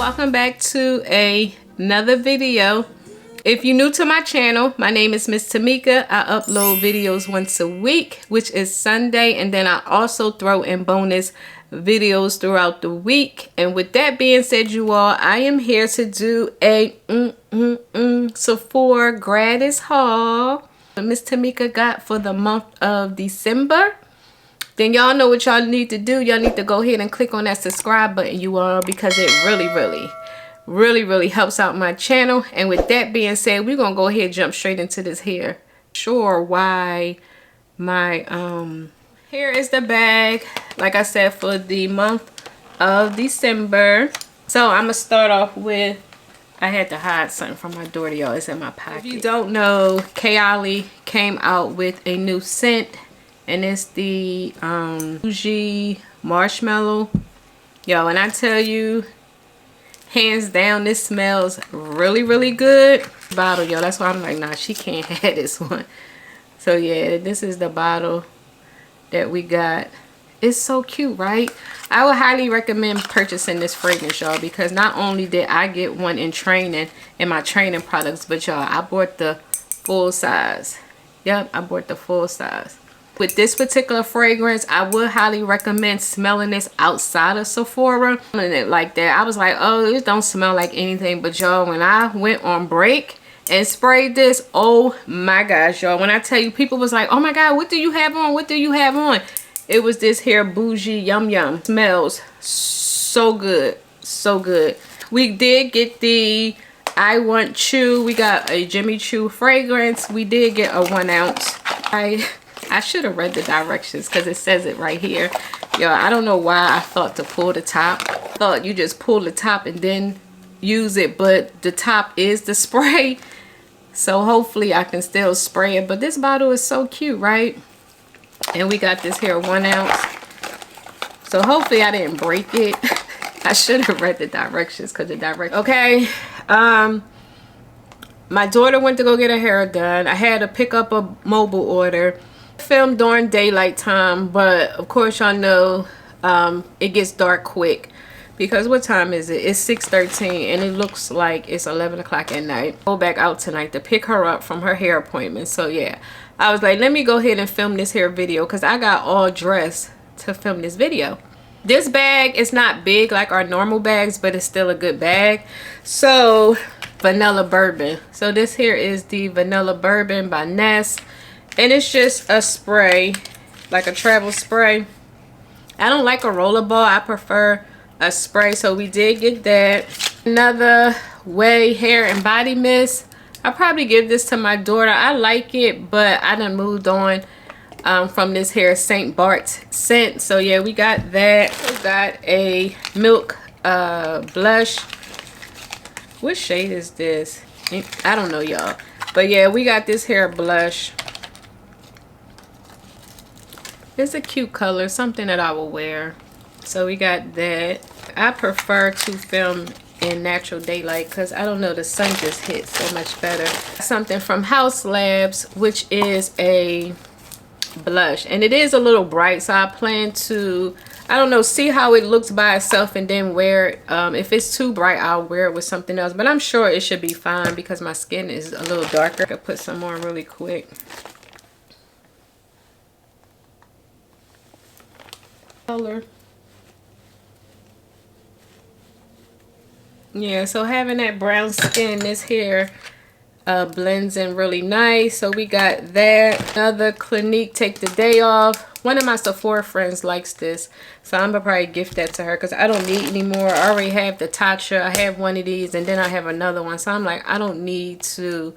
welcome back to another video. If you're new to my channel, my name is Miss Tamika. I upload videos once a week, which is Sunday, and then I also throw in bonus videos throughout the week. And with that being said, you all, I am here to do a Sephora gratis haul Miss Tamika got for the month of December. Then y'all know what y'all need to do. Y'all need to go ahead and click on that subscribe button, you all, because it really helps out my channel. And with that being said, we're gonna go ahead and jump straight into this hair. Sure, why my here is the bag, like I said, for the month of December. So I'm gonna start off with, I had to hide something from my daughter, y'all. It's in my pocket. If you don't know, Kayali came out with a new scent, and it's the bougie marshmallow. Yo, and I tell you, hands down, this smells really good. Bottle, yo, that's why I'm like, nah, she can't have this one. So yeah, this is the bottle that we got. It's so cute, right? I would highly recommend purchasing this fragrance, y'all, because not only did I get one in training, in my training products, but y'all, I bought the full size. Yep, I bought the full size. With this particular fragrance, I would highly recommend smelling this outside of Sephora. Smelling it like that, I was like, oh, it don't smell like anything. But y'all, when I went on break and sprayed this, oh my gosh, y'all, when I tell you, people was like, oh my god, what do you have on? What do you have on? It was this here bougie yum yum. Smells so good, so good. We did get the I Want Chew. We got a Jimmy Choo fragrance. We did get a 1 ounce. I should have read the directions because it says it right here. Yo, I don't know why I thought to pull the top. I thought you just pull the top and then use it, but the top is the spray. So hopefully I can still spray it. But this bottle is so cute, right? And we got this here 1 ounce. So hopefully I didn't break it. I should have read the directions because the directions. Okay. My daughter went to go get her hair done. I had to pick up a mobile order. Filmed during daylight time, but of course y'all know it gets dark quick, because what time is it? It's 6:13 and it looks like it's 11 o'clock at night. Go back out tonight to pick her up from her hair appointment. So yeah, I was like, let me go ahead and film this hair video because I got all dressed to film this video. This bag is not big like our normal bags, but it's still a good bag. So vanilla bourbon. So this here is the vanilla bourbon by Ness. And it's just a spray, like a travel spray. I don't like a roller ball. I prefer a spray. So we did get that. Another Way hair and body mist. I'll probably give this to my daughter. I like it, but I done moved on from this here St. Bart's scent. So yeah, we got that. We got a milk blush. What shade is this? I don't know, y'all. But yeah, we got this hair blush. It's a cute color, something that I will wear. So we got that. I prefer to film in natural daylight because I don't know, the sun just hits so much better. Something from House Labs, which is a blush, and it is a little bright, so I plan to, I don't know, see how it looks by itself and then wear it. If it's too bright, I'll wear it with something else, but I'm sure it should be fine because my skin is a little darker. I could put some on really quick. Color. Yeah, so having that brown skin, this hair blends in really nice. So we got that. Another Clinique Take the Day Off. One of my Sephora friends likes this, so I'm gonna probably gift that to her because I don't need any more. I already have the Tatcha. I have one of these, and then I have another one, so I'm like, I don't need to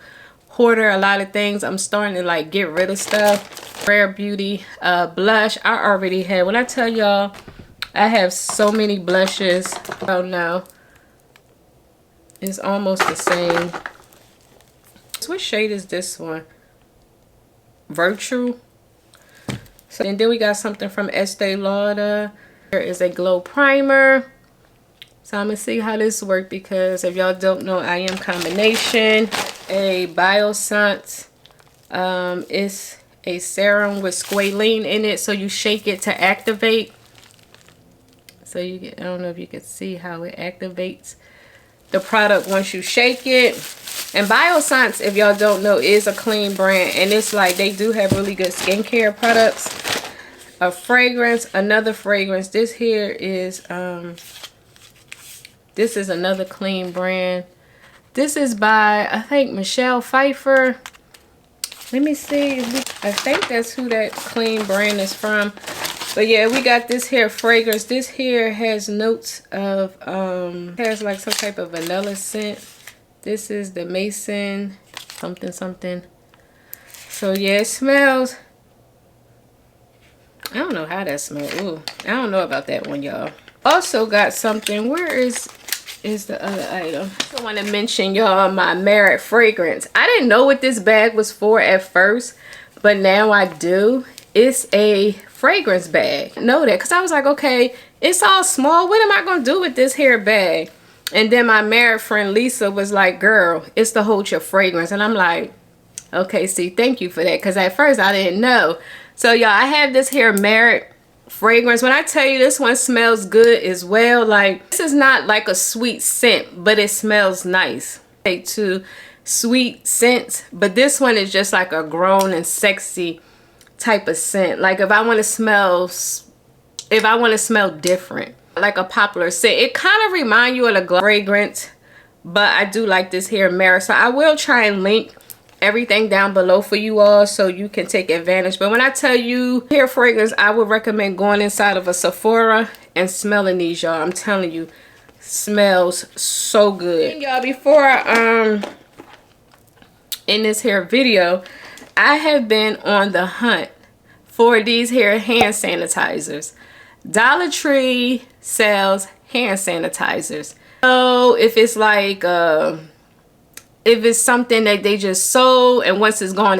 hoarder a lot of things. I'm starting to like get rid of stuff. Rare Beauty blush. I already have, when I tell y'all, I have so many blushes. Oh no, it's almost the same. So what shade is this one? Virtue. So, and then we got something from Estee Lauder. There is a glow primer. So I'm gonna see how this works, because if y'all don't know, I am combination. A Biossance. It's a serum with squalene in it, so you shake it to activate. So you get, I don't know if you can see how it activates. the product once you shake it. And Bioscience, if y'all don't know, is a clean brand, and it's like they do have really good skincare products. A fragrance, another fragrance. This here is this is another clean brand. This is by, I think, Michelle Pfeiffer. Let me see. I think that's who that clean brand is from. But yeah, we got this here fragrance. This here has notes of has like some type of vanilla scent. This is the Mason something something. So yeah, it smells, I don't know how that smells. Ooh, I don't know about that one, y'all. Also got something. Where is the other item? I want to mention, y'all, my Merit fragrance. I didn't know what this bag was for at first, but now I do. It's a fragrance bag. I know that because I was like, okay, it's all small. What am I going to do with this here bag? And then my Merit friend Lisa was like, girl, it's to hold your fragrance. And I'm like, okay, see, thank you for that. Because at first I didn't know. So y'all, I have this here Merit fragrance. When I tell you this one smells good as well, like this is not like a sweet scent, but it smells nice. Okay, to sweet scents, but this one is just like a grown and sexy type of scent. Like if I want to smell different, like a popular scent, it kind of reminds you of a fragrance, but I do like this here Merit. So I will try and link everything down below for you all so you can take advantage. But when I tell you hair fragrance, I would recommend going inside of a Sephora and smelling these, y'all. I'm telling you, smells so good. Y'all, before in this hair video, I have been on the hunt for these hair hand sanitizers. Dollar Tree sells hand sanitizers. So if it's like if it's something that they just sold and once it's gone,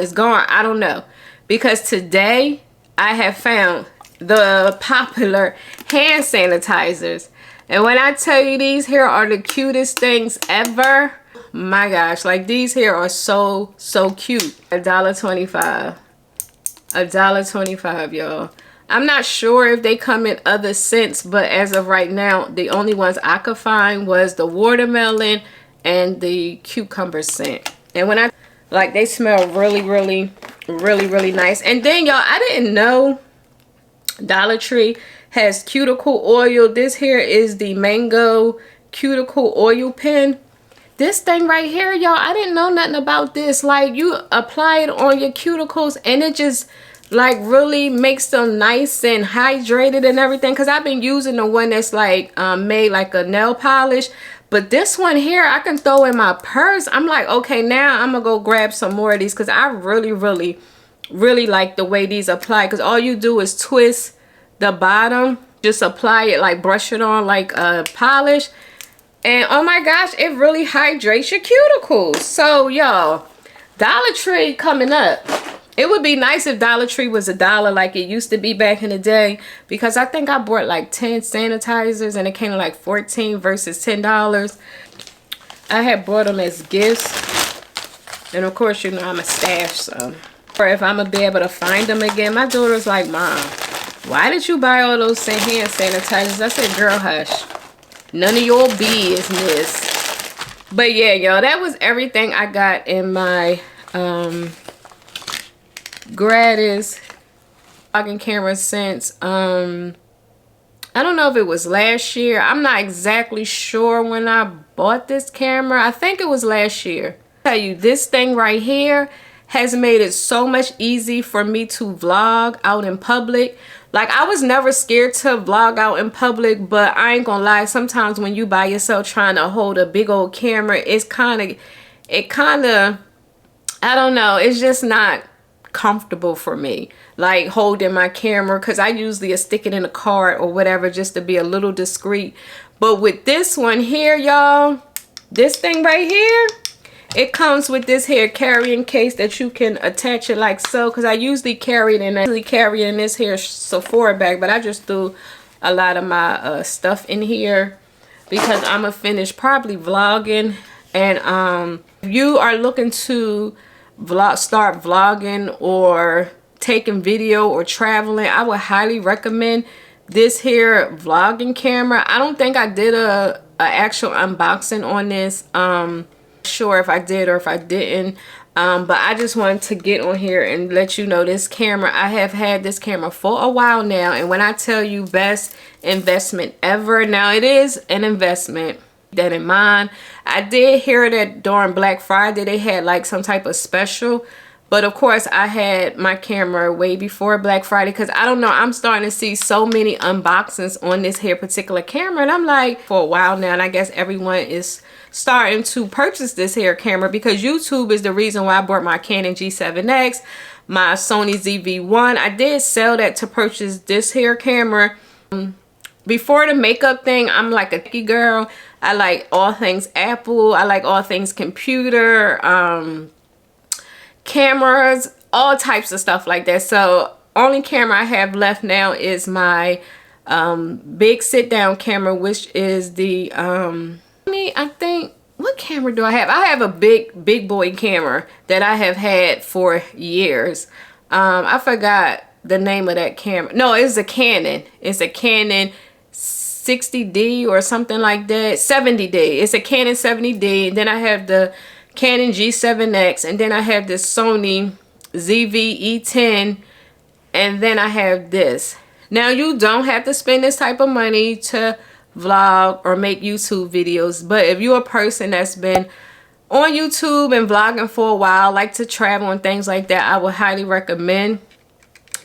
I don't know. Because today I have found the popular hand sanitizers. And when I tell you these here are the cutest things ever, my gosh, like these here are so cute. $1.25. $1.25, y'all. I'm not sure if they come in other scents, but as of right now, the only ones I could find was the watermelon and the cucumber scent. And when I like, they smell really nice. And then y'all, I didn't know Dollar Tree has cuticle oil. This here is the mango cuticle oil pen. This thing right here, y'all, I didn't know nothing about this. Like, you apply it on your cuticles and it just like really makes them nice and hydrated and everything. Because I've been using the one that's like made like a nail polish. But this one here, I can throw in my purse. I'm like, okay, now I'm going to go grab some more of these because I really like the way these apply. Because all you do is twist the bottom. Just apply it, like brush it on like a polish. And oh my gosh, it really hydrates your cuticles. So, y'all, Dollar Tree coming up. It would be nice if Dollar Tree was $1 like it used to be back in the day, because I think I bought like 10 sanitizers and it came to like 14 versus $10. I had bought them as gifts, and of course, you know, I'm a stash some. Or if I'm gonna be able to find them again. My daughter's like, Mom, why did you buy all those hand sanitizers? I said, girl, hush. None of your business. But yeah, y'all, that was everything I got in my gratis vlogging camera since I don't know if it was last year. I'm not exactly sure when I bought this camera. I think it was last year. I'll tell you, this thing right here has made it so much easy for me to vlog out in public. Like, I was never scared to vlog out in public, but I ain't gonna lie, sometimes when you by yourself trying to hold a big old camera, it kind of I don't know, it's just not comfortable for me, like holding my camera, because I usually stick it in a cart or whatever just to be a little discreet. But with this one here, y'all, this thing right here, it comes with this here carrying case that you can attach it like so, because I usually carry it in this here Sephora bag, but I just threw a lot of my stuff in here because I'm gonna finish probably vlogging. And if you are looking to start vlogging or taking video or traveling, I would highly recommend this here vlogging camera. I don't think I did a actual unboxing on this. Sure if I did or if I didn't. But I just wanted to get on here and let you know this camera. I have had this camera for a while now. And when I tell you best investment ever, now it is an investment. That in mind. I did hear that during Black Friday they had like some type of special. But of course I had my camera way before Black Friday, because I don't know, I'm starting to see so many unboxings on this here particular camera, and I'm like, for a while now, and I guess everyone is starting to purchase this here camera because YouTube is the reason why I bought my Canon G7X, my Sony ZV-1. I did sell that to purchase this here camera. Before the makeup thing, I'm like a techie girl. I like all things Apple. I like all things computer, cameras, all types of stuff like that. So only camera I have left now is my big sit down camera, which is the I think, what camera do I have? I have a big boy camera that I have had for years. I forgot the name of that camera. No, it's a Canon. It's a Canon 60D or something like that. 70D. It's a Canon 70D. Then I have the Canon G7X, and then I have this Sony ZV-E10, and then I have this. Now you don't have to spend this type of money to vlog or make YouTube videos, but if you're a person that's been on YouTube and vlogging for a while, like to travel and things like that, I would highly recommend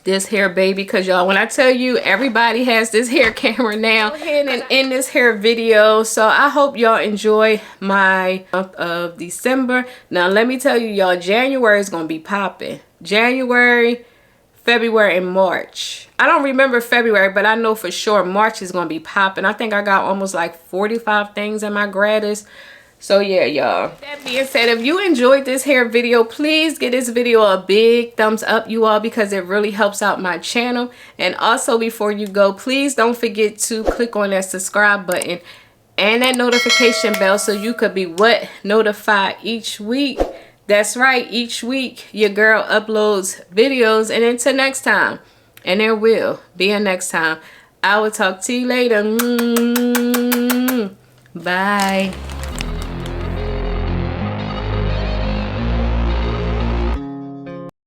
this here baby, because y'all, when I tell you everybody has this hair camera now. Go ahead and end this hair video. So I hope y'all enjoy my month of December. Now let me tell you, y'all, January is gonna be popping. January, February, and March. I don't remember February, but I know for sure March is gonna be popping. I think I got almost like 45 things in my gratis. So yeah, y'all, that being said, if you enjoyed this hair video, please give this video a big thumbs up, you all, because it really helps out my channel. And also, before you go, please don't forget to click on that subscribe button and that notification bell so you could be notified each week. That's right, each week your girl uploads videos. And until next time, and there will be a next time, I will talk to you later. Bye.